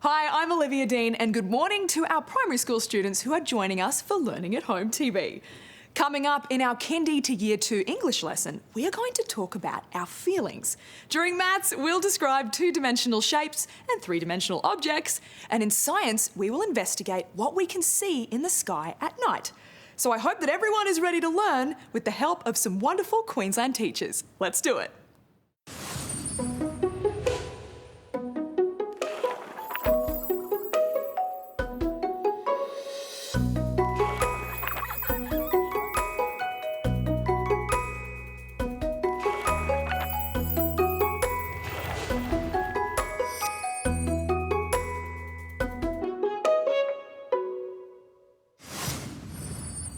Hi, I'm Olivia Dean, and good morning to our primary school students who are joining us for Learning at Home TV. Coming up in our Kindy to Year 2 English lesson, we are going to talk about our feelings. During maths, we'll describe two-dimensional shapes and three-dimensional objects, and in science, we will investigate what we can see in the sky at night. So I hope that everyone is ready to learn with the help of some wonderful Queensland teachers. Let's do it.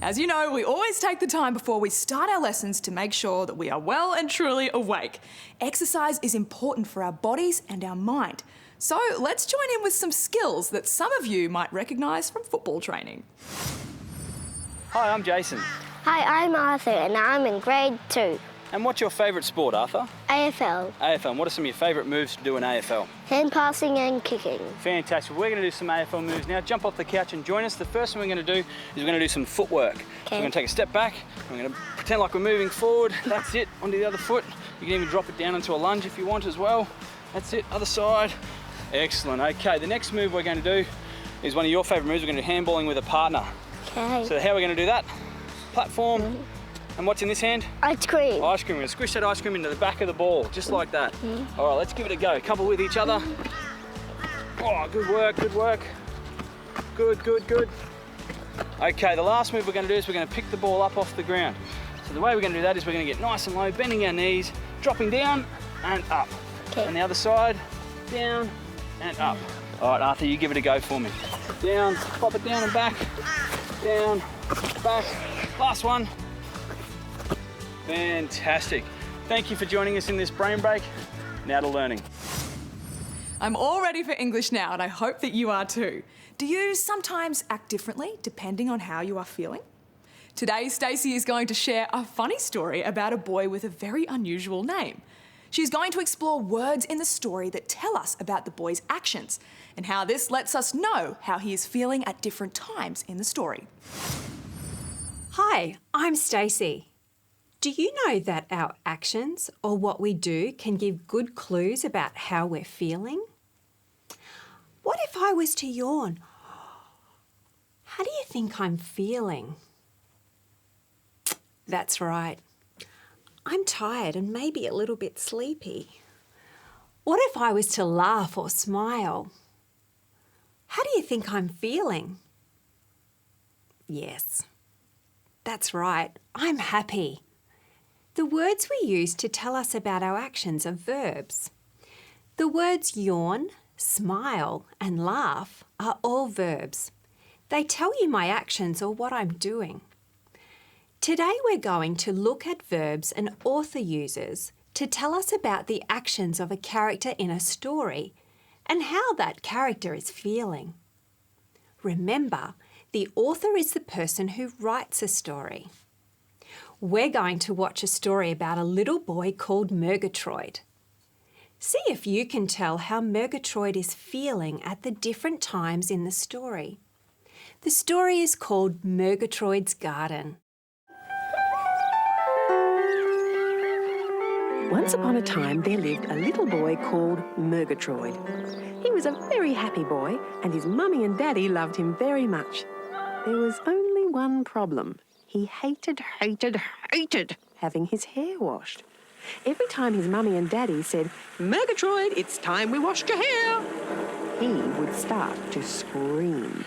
As you know, we always take the time before we start our lessons to make sure that we are well and truly awake. Exercise is important for our bodies and our mind. So let's join in with some skills that some of you might recognise from football training. Hi, I'm Jason. Hi, I'm Arthur and I'm in grade 2. And what's your favourite sport, Arthur? AFL. AFL. And what are some of your favourite moves to do in AFL? Hand passing and kicking. Fantastic. We're going to do some AFL moves now. Jump off the couch and join us. The first thing we're going to do is we're going to do some footwork. Okay. So we're going to take a step back. We're going to pretend like we're moving forward. That's it. Onto the other foot. You can even drop it down into a lunge if you want as well. That's it. Other side. Excellent. Okay, the next move we're going to do is one of your favourite moves. We're going to do handballing with a partner. Okay. So how we're going to do that? Platform. And what's in this hand? Ice cream. Ice cream. We're going to squish that ice cream into the back of the ball, just like that. All right, let's give it a go. Couple with each other. Oh, good work, good work. Good, good, good. Okay, the last move we're going to do is we're going to pick the ball up off the ground. So the way we're going to do that is we're going to get nice and low, bending our knees, dropping down and up. Okay. And the other side, down and up. All right, Arthur, you give it a go for me. Down, pop it down and back. Down, back. Last one. Fantastic. Thank you for joining us in this brain break. Now to learning. I'm all ready for English now, and I hope that you are too. Do you sometimes act differently depending on how you are feeling? Today, Stacey is going to share a funny story about a boy with a very unusual name. She's going to explore words in the story that tell us about the boy's actions and how this lets us know how he is feeling at different times in the story. Hi, I'm Stacey. Do you know that our actions or what we do can give good clues about how we're feeling? What if I was to yawn? How do you think I'm feeling? That's right. I'm tired and maybe a little bit sleepy. What if I was to laugh or smile? How do you think I'm feeling? Yes, that's right. I'm happy. The words we use to tell us about our actions are verbs. The words yawn, smile and laugh are all verbs. They tell you my actions or what I'm doing. Today we're going to look at verbs an author uses to tell us about the actions of a character in a story and how that character is feeling. Remember, the author is the person who writes a story. We're going to watch a story about a little boy called Murgatroyd. See if you can tell how Murgatroyd is feeling at the different times in the story. The story is called Murgatroyd's Garden. Once upon a time there lived a little boy called Murgatroyd. He was a very happy boy and his mummy and daddy loved him very much. There was only one problem. He hated having his hair washed. Every time his mummy and daddy said, "Murgatroyd, it's time we washed your hair," he would start to scream.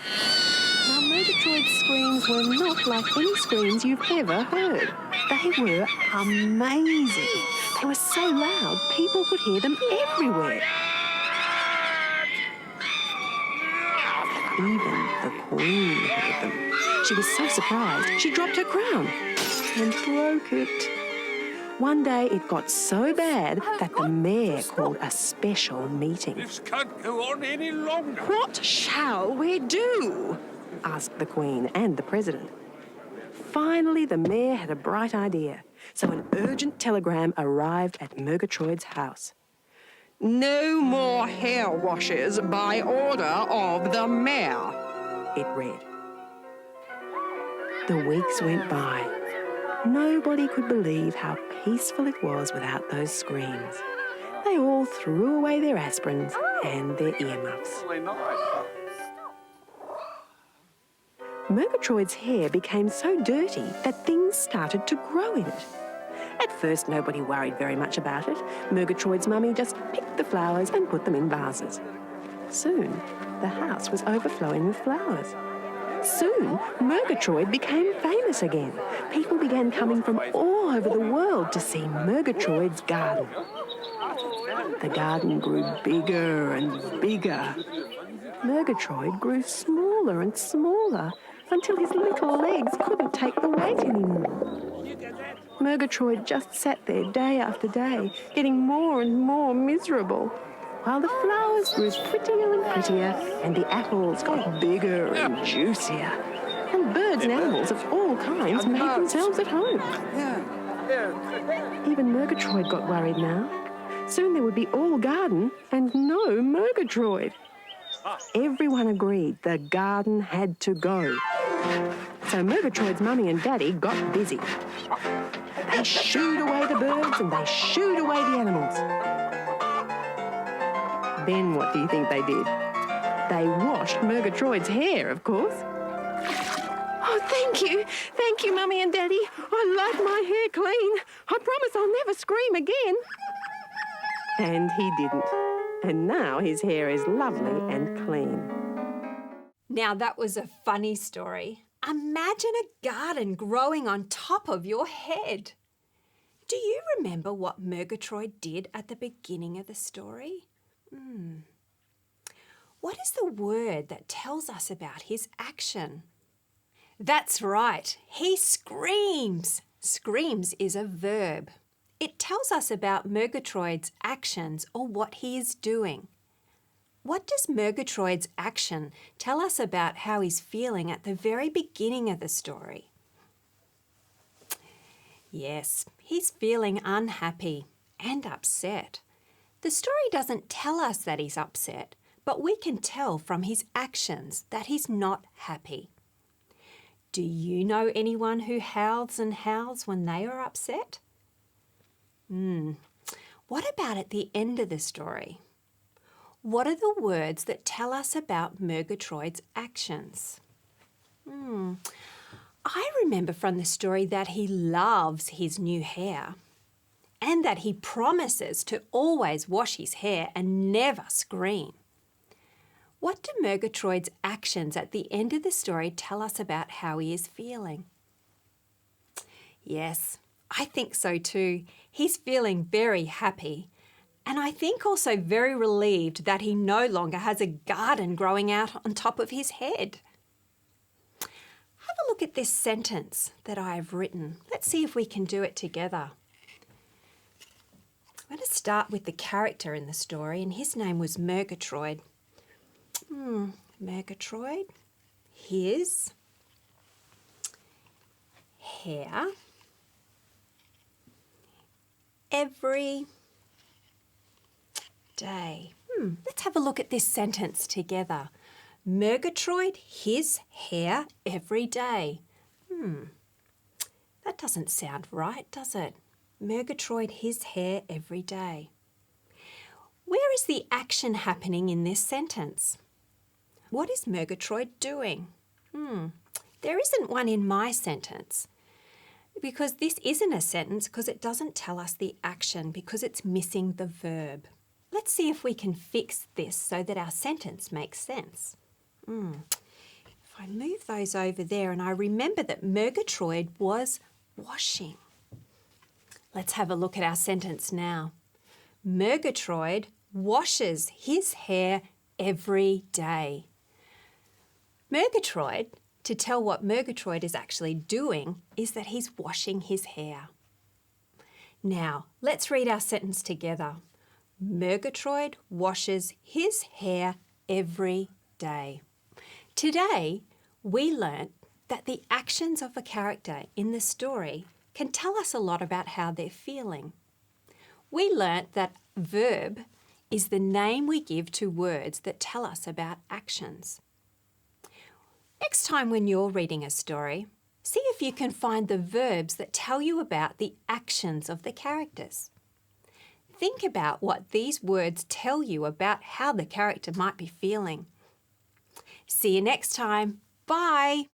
Now, Murgatroyd's screams were not like any screams you've ever heard. They were amazing. They were so loud, people could hear them everywhere. Even the Queen heard them. She was so surprised, she dropped her crown and broke it. One day it got so bad that the mayor called a special meeting. This can't go on any longer. What shall we do? Asked the Queen and the President. Finally, the mayor had a bright idea, so an urgent telegram arrived at Murgatroyd's house. No more hair washes by order of the mayor, it read. The weeks went by. Nobody could believe how peaceful it was without those screams. They all threw away their aspirins and their earmuffs. Really nice. Murgatroyd's hair became so dirty that things started to grow in it. At first, nobody worried very much about it. Murgatroyd's mummy just picked the flowers and put them in vases. Soon, the house was overflowing with flowers. Soon, Murgatroyd became famous again. People began coming from all over the world to see Murgatroyd's garden. The garden grew bigger and bigger. Murgatroyd grew smaller and smaller until his little legs couldn't take the weight anymore. Murgatroyd just sat there day after day, getting more and more miserable, while the flowers grew prettier and prettier, and the apples got bigger and juicier, and birds and animals of all kinds made themselves at home. Even Murgatroyd got worried now. Soon there would be all garden and no Murgatroyd. Everyone agreed the garden had to go. So Murgatroyd's mummy and daddy got busy. They shooed away the birds and they shooed away the animals. Then what do you think they did? They washed Murgatroyd's hair, of course. Oh, thank you, Mummy and Daddy. I like my hair clean. I promise I'll never scream again. And he didn't. And now his hair is lovely and clean. Now that was a funny story. Imagine a garden growing on top of your head. Do you remember what Murgatroyd did at the beginning of the story? What is the word that tells us about his action? That's right, he screams. Screams is a verb. It tells us about Murgatroyd's actions or what he is doing. What does Murgatroyd's action tell us about how he's feeling at the very beginning of the story? Yes, he's feeling unhappy and upset. The story doesn't tell us that he's upset, but we can tell from his actions that he's not happy. Do you know anyone who howls and howls when they are upset? What about at the end of the story? What are the words that tell us about Murgatroyd's actions? I remember from the story that he loves his new hair and that he promises to always wash his hair and never scream. What do Murgatroyd's actions at the end of the story tell us about how he is feeling? Yes, I think so too. He's feeling very happy. And I think also very relieved that he no longer has a garden growing out on top of his head. Have a look at this sentence that I have written. Let's see if we can do it together. I'm going to start with the character in the story, and his name was Murgatroyd. Murgatroyd, his hair every day. Let's have a look at this sentence together. Murgatroyd, his hair every day. That doesn't sound right, does it? Murgatroyd, his hair every day. Where is the action happening in this sentence? What is Murgatroyd doing? There isn't one in my sentence because this isn't a sentence because it doesn't tell us the action because it's missing the verb. Let's see if we can fix this so that our sentence makes sense. If I move those over there and I remember that Murgatroyd was washing. Let's have a look at our sentence now. Murgatroyd washes his hair every day. Murgatroyd, to tell what Murgatroyd is actually doing, is that he's washing his hair. Now, let's read our sentence together. Murgatroyd washes his hair every day. Today, we learnt that the actions of a character in the story can tell us a lot about how they're feeling. We learnt that verb is the name we give to words that tell us about actions. Next time when you're reading a story, see if you can find the verbs that tell you about the actions of the characters. Think about what these words tell you about how the character might be feeling. See you next time. Bye!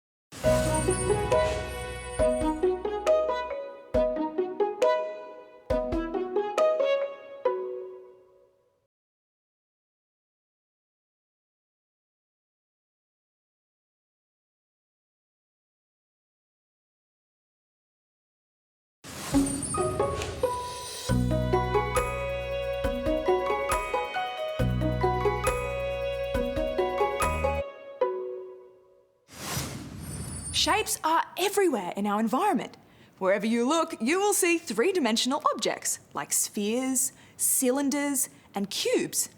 Shapes are everywhere in our environment. Wherever you look, you will see three-dimensional objects like spheres, cylinders, and cubes,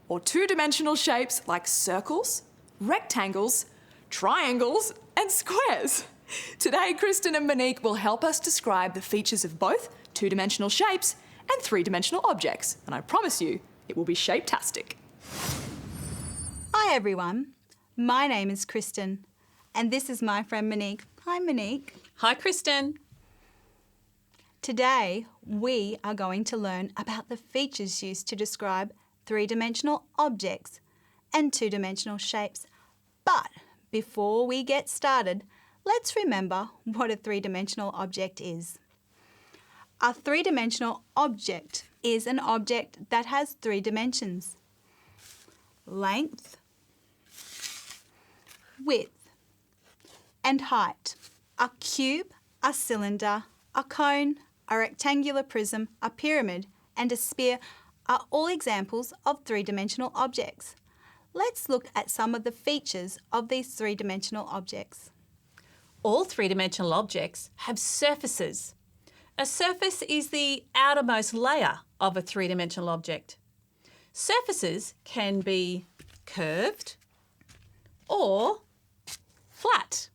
or two-dimensional shapes like circles, rectangles, triangles, and squares. Today, Kristen and Monique will help us describe the features of both two-dimensional shapes and three-dimensional objects, and I promise you, it will be shape-tastic. Hi everyone, my name is Kristen and this is my friend Monique. Hi Monique. Hi Kristen. Today we are going to learn about the features used to describe three-dimensional objects and two-dimensional shapes. But before we get started, let's remember what a three-dimensional object is. A three-dimensional object is an object that has three dimensions: length, width, and height. A cube, a cylinder, a cone, a rectangular prism, a pyramid, and a sphere are all examples of three-dimensional objects. Let's look at some of the features of these three-dimensional objects. All three-dimensional objects have surfaces. A surface is the outermost layer of a three-dimensional object. Surfaces can be curved or flat.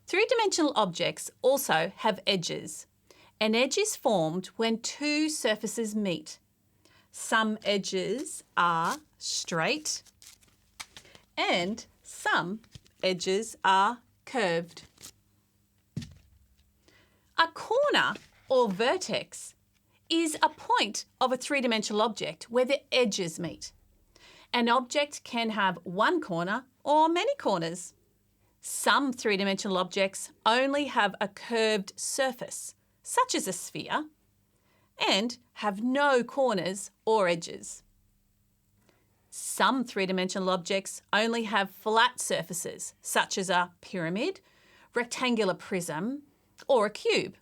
Three-dimensional objects also have edges. An edge is formed when two surfaces meet. Some edges are straight and some edges are curved. A corner or vertex is a point of a three-dimensional object where the edges meet. An object can have one corner or many corners. Some three-dimensional objects only have a curved surface, such as a sphere, and have no corners or edges. Some three-dimensional objects only have flat surfaces, such as a pyramid, rectangular prism, or a cube.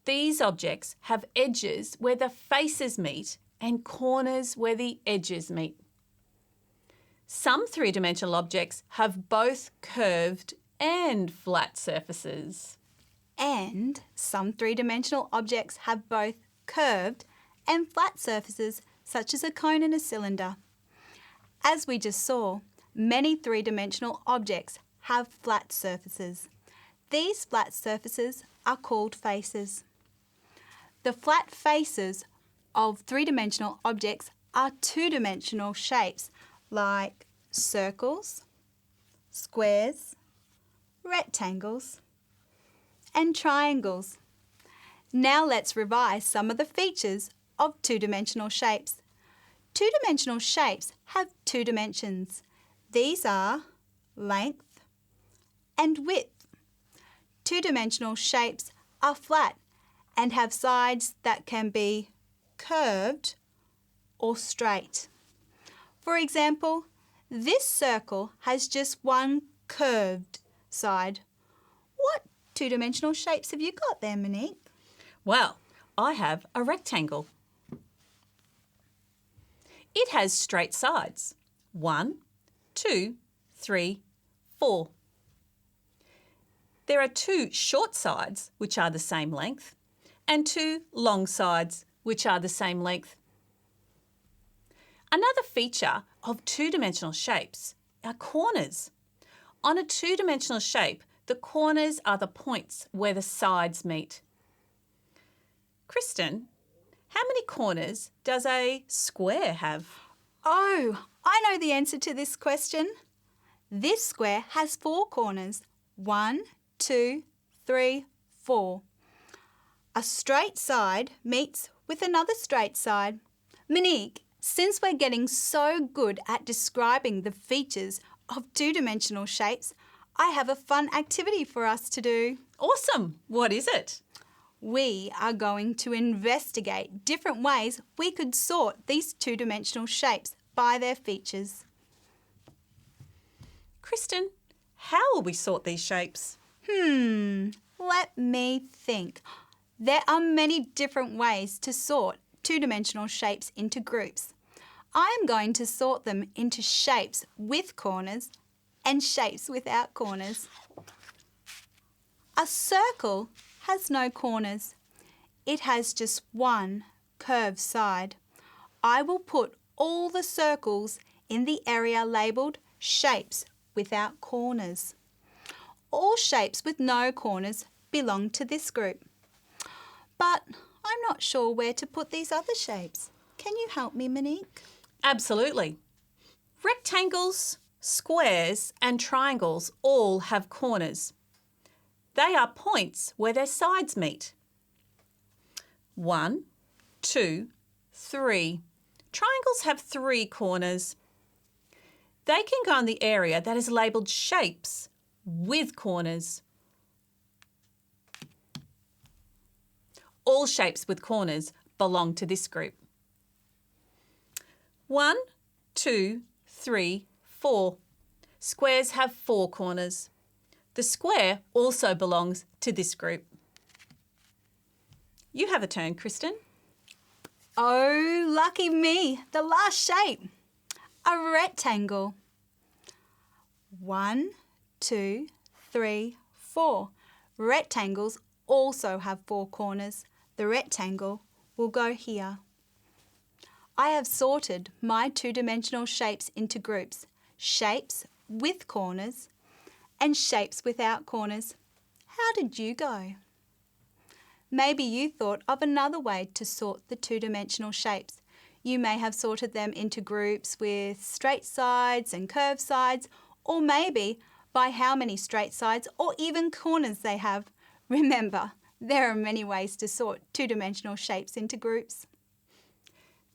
These objects have edges where the faces meet and corners where the edges meet. Some three-dimensional objects have both curved and flat surfaces. And some three-dimensional objects have both curved and flat surfaces, such as a cone and a cylinder. As we just saw, many three-dimensional objects have flat surfaces. These flat surfaces are called faces. The flat faces of three-dimensional objects are two-dimensional shapes like circles, squares, rectangles, and triangles. Now let's revise some of the features of two-dimensional shapes. Two-dimensional shapes have two dimensions. These are length and width. Two-dimensional shapes are flat and have sides that can be curved or straight. For example, this circle has just one curved side. What two-dimensional shapes have you got there, Monique? Well, I have a rectangle. It has straight sides. 1, 2, 3, 4. There are two short sides, which are the same length, and two long sides, which are the same length. Another feature of two-dimensional shapes are corners. On a two-dimensional shape, the corners are the points where the sides meet. Kristen, How many corners does a square have? Oh, I know the answer to this question. This square has 4 corners. 1, 2, 3, 4. A straight side meets with another straight side. Monique, since we're getting so good at describing the features of two-dimensional shapes, I have a fun activity for us to do. Awesome. What is it? We are going to investigate different ways we could sort these two-dimensional shapes by their features. Kristen, how will we sort these shapes? Let me think. There are many different ways to sort two-dimensional shapes into groups. I am going to sort them into shapes with corners and shapes without corners. A circle has no corners. It has just one curved side. I will put all the circles in the area labelled shapes without corners. All shapes with no corners belong to this group. But I'm not sure where to put these other shapes. Can you help me, Monique? Absolutely. Rectangles, squares and triangles all have corners. They are points where their sides meet. 1, 2, 3. Triangles have 3 corners. They can go in the area that is labelled shapes with corners. All shapes with corners belong to this group. 1, 2, 3, 4. Squares have 4 corners. The square also belongs to this group. You have a turn, Kristen. Oh, lucky me. The last shape. A rectangle. 1, 2, 3, 4. Rectangles also have 4 corners. The rectangle will go here. I have sorted my two-dimensional shapes into groups, shapes with corners and shapes without corners. How did you go? Maybe you thought of another way to sort the two-dimensional shapes. You may have sorted them into groups with straight sides and curved sides, or maybe by how many straight sides or even corners they have. Remember, there are many ways to sort two-dimensional shapes into groups.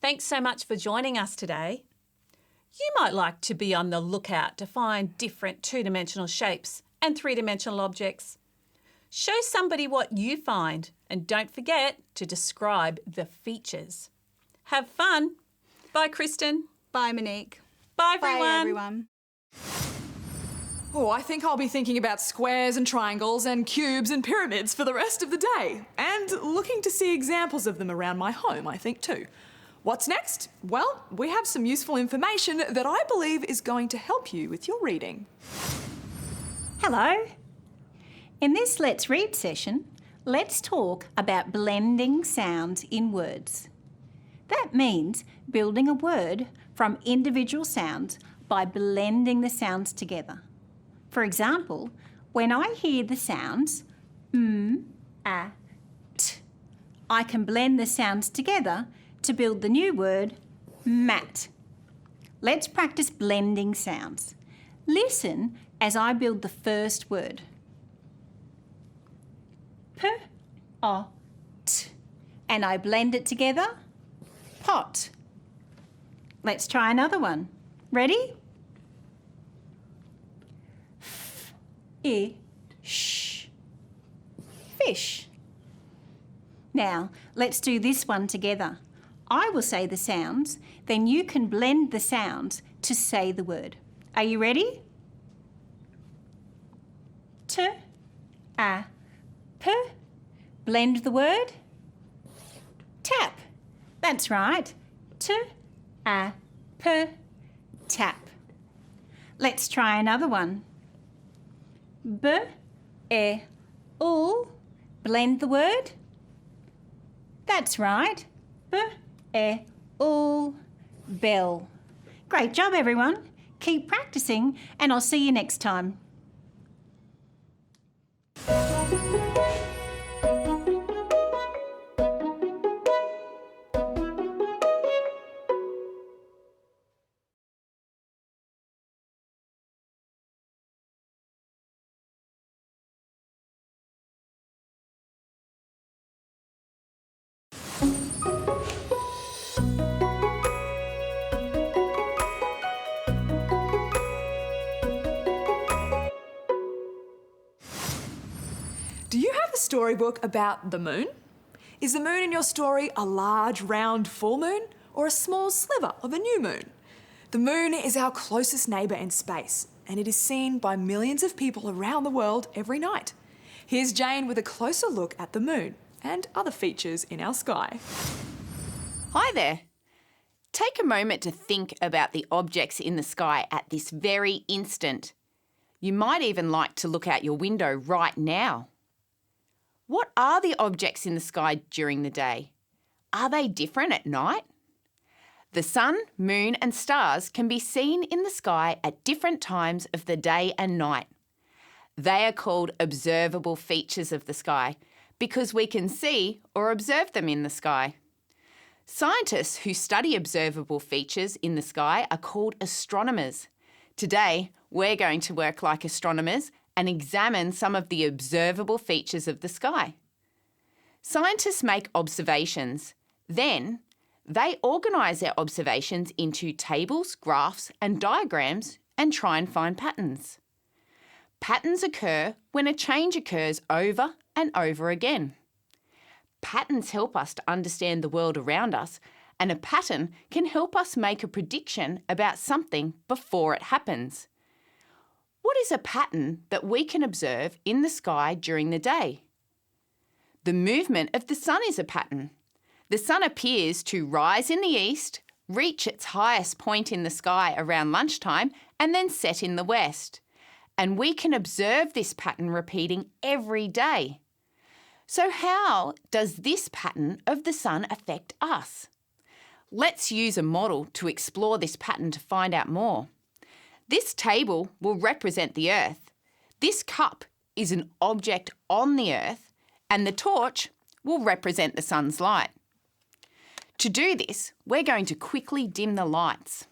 Thanks so much for joining us today. You might like to be on the lookout to find different two-dimensional shapes and three-dimensional objects. Show somebody what you find and don't forget to describe the features. Have fun. Bye, Kristen. Bye, Monique. Bye, everyone. Bye, everyone. Oh, I think I'll be thinking about squares and triangles and cubes and pyramids for the rest of the day. And looking to see examples of them around my home, I think too. What's next? Well, we have some useful information that I believe is going to help you with your reading. Hello. In this Let's Read session, let's talk about blending sounds in words. That means building a word from individual sounds by blending the sounds together. For example, when I hear the sounds a, t, I can blend the sounds together to build the new word mat. Let's practice blending sounds. Listen as I build the first word. P, o, t, and I blend it together. Pot. Let's try another one. Ready? F, I, sh. Fish. Now, let's do this one together. I will say the sounds, then you can blend the sounds to say the word. Are you ready? T, a, p. Blend the word. Tap. That's right. T, a, p. Tap. Let's try another one. B, e, ul. Blend the word. That's right. B, e, ul. Bell. Great job, everyone. Keep practicing, and I'll see you next time. a storybook about the moon? Is the moon in your story a large, round full moon or a small sliver of a new moon? The moon is our closest neighbour in space, and it is seen by millions of people around the world every night. Here's Jane with a closer look at the moon and other features in our sky. Hi there. Take a moment to think about the objects in the sky at this very instant. You might even like to look out your window right now. What are the objects in the sky during the day? Are they different at night? The sun, moon and stars can be seen in the sky at different times of the day and night. They are called observable features of the sky because we can see or observe them in the sky. Scientists who study observable features in the sky are called astronomers. Today, we're going to work like astronomers and examine some of the observable features of the sky. Scientists make observations. Then, they organise their observations into tables, graphs and diagrams and try and find patterns. Patterns occur when a change occurs over and over again. Patterns help us to understand the world around us, and a pattern can help us make a prediction about something before it happens. What is a pattern that we can observe in the sky during the day? The movement of the sun is a pattern. The sun appears to rise in the east, reach its highest point in the sky around lunchtime, and then set in the west. And we can observe this pattern repeating every day. So how does this pattern of the sun affect us? Let's use a model to explore this pattern to find out more. This table will represent the Earth. This cup is an object on the Earth, and the torch will represent the sun's light. To do this, we're going to quickly dim the lights.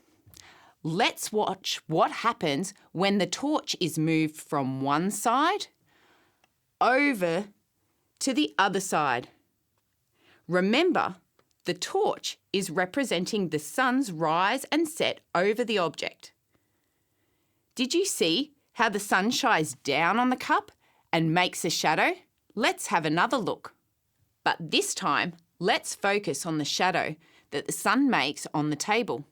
Let's watch what happens when the torch is moved from one side over to the other side. Remember, the torch is representing the sun's rise and set over the object. Did you see how the sun shines down on the cup and makes a shadow? Let's have another look. But this time, let's focus on the shadow that the sun makes on the table.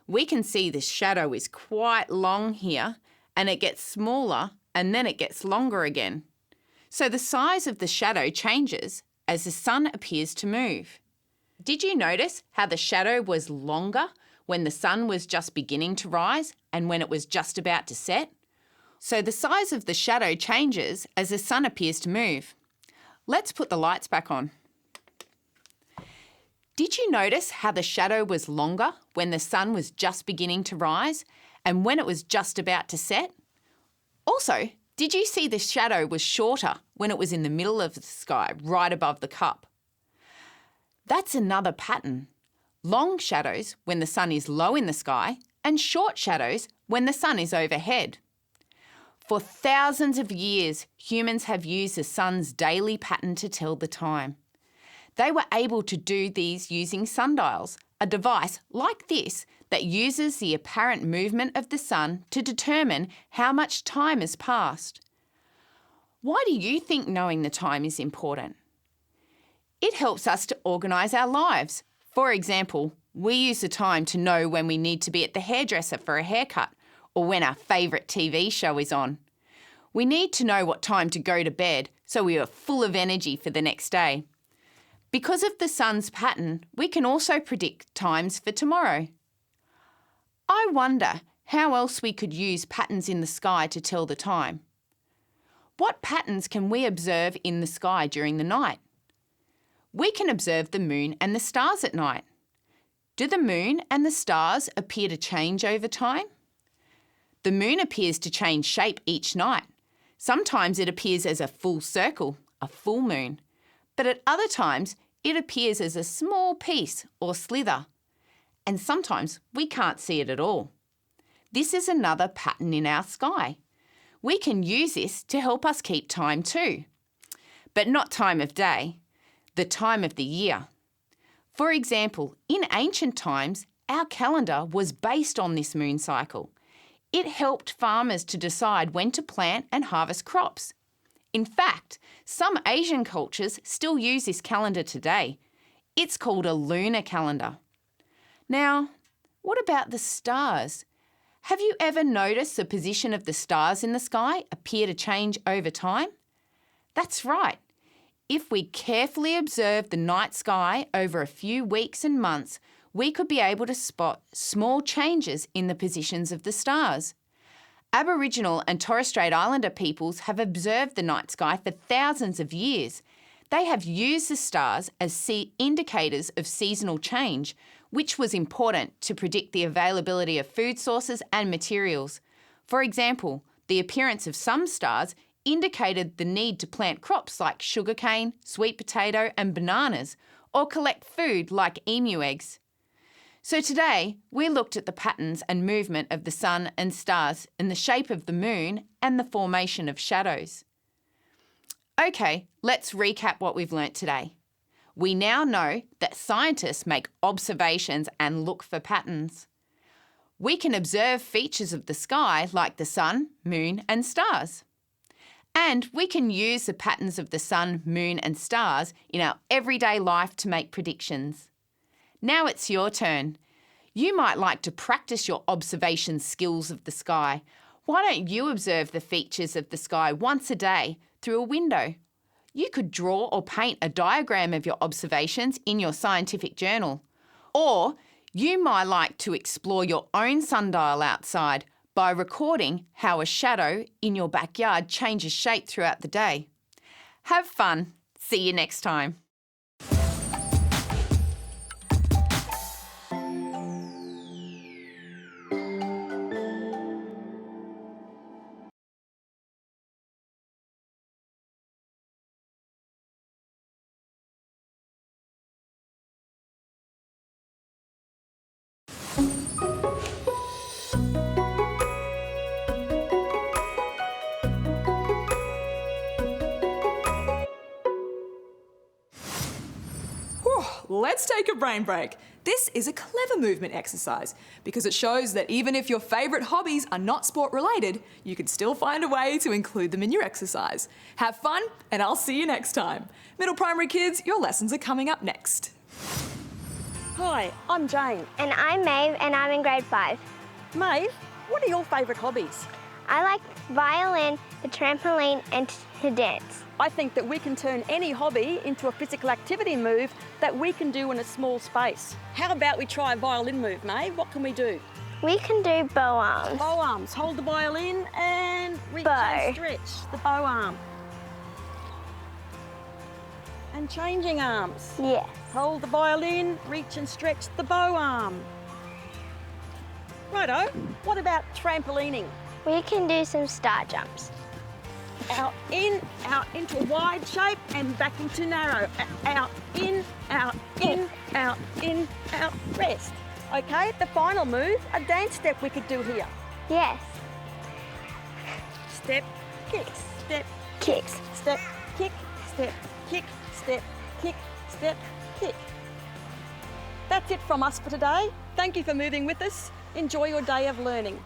We can see the shadow is quite long here, and it gets smaller and then it gets longer again. So the size of the shadow changes as the sun appears to move. Did you notice how the shadow was longer when the sun was just beginning to rise and when it was just about to set? So the size of the shadow changes as the sun appears to move. Let's put the lights back on. Did you notice how the shadow was longer when the sun was just beginning to rise and when it was just about to set? Also, did you see the shadow was shorter when it was in the middle of the sky, right above the cup? That's another pattern. Long shadows when the sun is low in the sky and short shadows when the sun is overhead. For thousands of years, humans have used the sun's daily pattern to tell the time. They were able to do these using sundials, a device like this that uses the apparent movement of the sun to determine how much time has passed. Why do you think knowing the time is important? It helps us to organise our lives. For example, we use the time to know when we need to be at the hairdresser for a haircut or when our favourite TV show is on. We need to know what time to go to bed so we are full of energy for the next day. Because of the sun's pattern, we can also predict times for tomorrow. I wonder how else we could use patterns in the sky to tell the time. What patterns can we observe in the sky during the night? We can observe the moon and the stars at night. Do the moon and the stars appear to change over time? The moon appears to change shape each night. Sometimes it appears as a full circle, a full moon, but at other times it appears as a small piece or slither, and sometimes we can't see it at all. This is another pattern in our sky. We can use this to help us keep time too, but not time of day, the time of the year. For example, in ancient times, our calendar was based on this moon cycle. It helped farmers to decide when to plant and harvest crops. In fact, some Asian cultures still use this calendar today. It's called a lunar calendar. Now, what about the stars? Have you ever noticed the position of the stars in the sky appear to change over time? That's right. If we carefully observe the night sky over a few weeks and months, we could be able to spot small changes in the positions of the stars. Aboriginal and Torres Strait Islander peoples have observed the night sky for thousands of years. They have used the stars as indicators of seasonal change, which was important to predict the availability of food sources and materials. For example, the appearance of some stars indicated the need to plant crops like sugarcane, sweet potato and bananas, or collect food like emu eggs. So today, we looked at the patterns and movement of the sun and stars and the shape of the moon and the formation of shadows. Okay, let's recap what we've learnt today. We now know that scientists make observations and look for patterns. We can observe features of the sky like the sun, moon and stars. And we can use the patterns of the sun, moon and stars in our everyday life to make predictions. Now it's your turn. You might like to practice your observation skills of the sky. Why don't you observe the features of the sky once a day through a window? You could draw or paint a diagram of your observations in your scientific journal. Or you might like to explore your own sundial outside by recording how a shadow in your backyard changes shape throughout the day. Have fun. See you next time. Let's take a brain break. This is a clever movement exercise because it shows that even if your favourite hobbies are not sport related, you can still find a way to include them in your exercise. Have fun and I'll see you next time. Middle primary kids, your lessons are coming up next. Hi, I'm Jane. And I'm Maeve, and I'm in grade 5. Maeve, what are your favourite hobbies? I like violin, the trampoline, and to dance. I think that we can turn any hobby into a physical activity move that we can do in a small space. How about we try a violin move, Maeve? What can we do? We can do bow arms. Bow arms. Hold the violin and reach Bow. and stretch the bow arm. And changing arms. Yes. Hold the violin, reach and stretch the bow arm. Righto, what about trampolining? We can do some star jumps. Out into a wide shape and back into narrow. Out, in, out, rest. Okay, the final move, a dance step we could do here. Yes. Step, kick, step, Kicks. step, kick, step, kick, step, kick, step, kick. That's it from us for today. Thank you for moving with us. Enjoy your day of learning.